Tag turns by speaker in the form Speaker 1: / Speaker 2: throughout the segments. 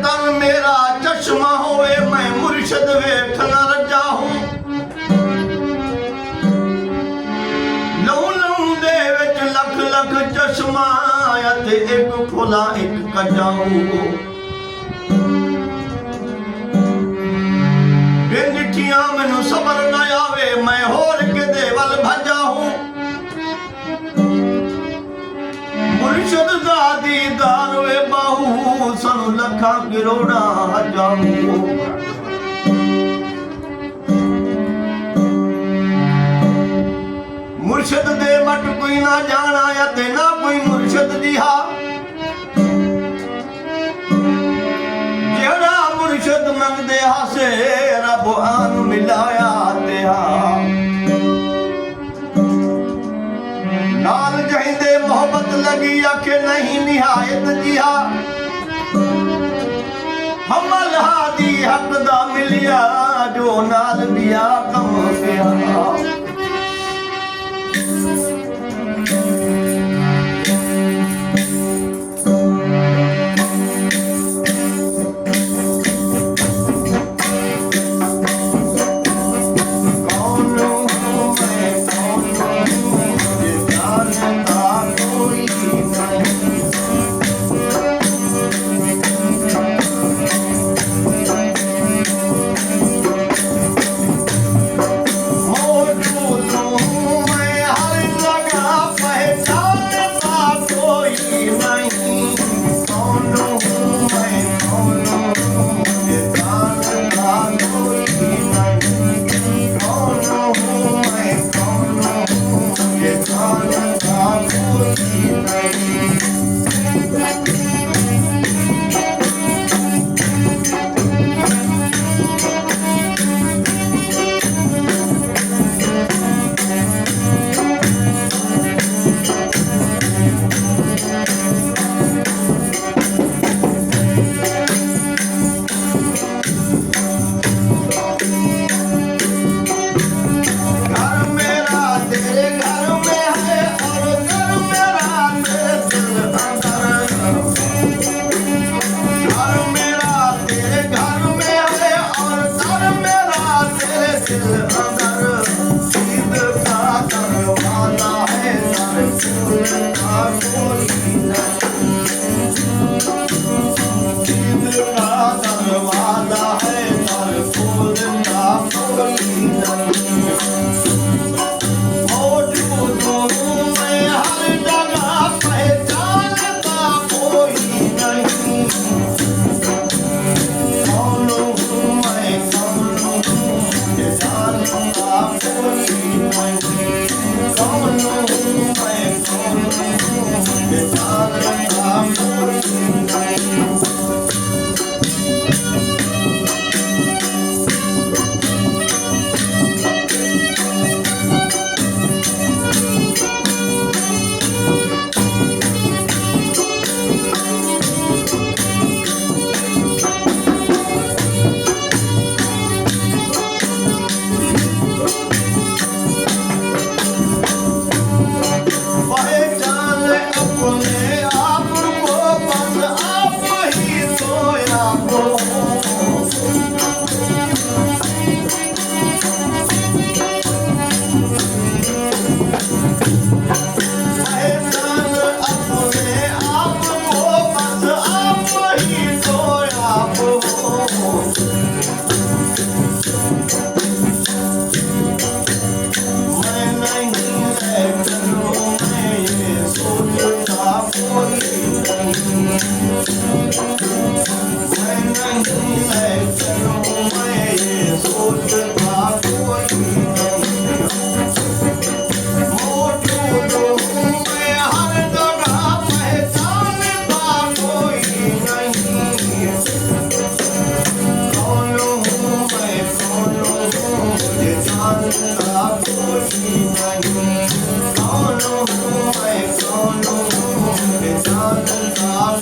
Speaker 1: तन मेरा चश्मा होवे मैं मुर्शद वेख न रजा हूं लहू लहू दे विच लख लख चश्मा ते एक फुला एक कजाऊ बिंदिठियां मैनू सबर न आवे मैं होर किदे वल भजा हूं मुर्शद दा दीदार वे बाहू सनु लखा करोड़ा जाऊं मुर्शद दे मट कोई ना जाना या ते ना कोई मुर्शद दिहा जेड़ा मुर्शद मंगदे हासे रब आन मिलाया ते हा नाल जहिंदे मोहब्बत लगी आखे नहीं निहायत जिहा हमल हादी हक दा मिलिया जो नाल बिया कम पिया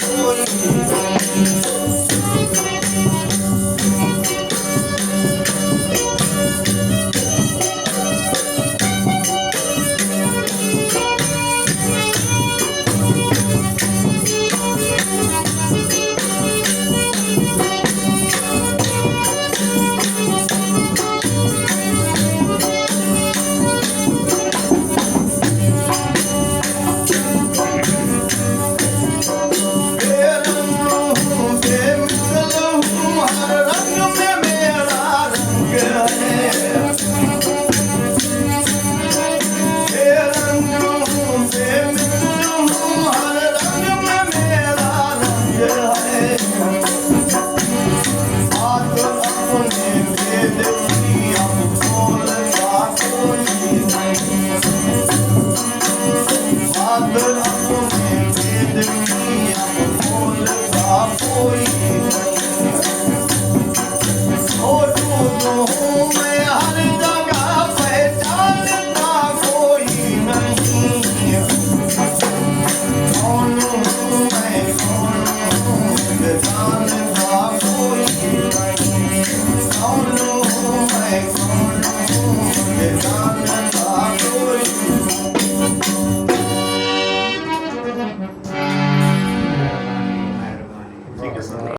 Speaker 2: Thank you.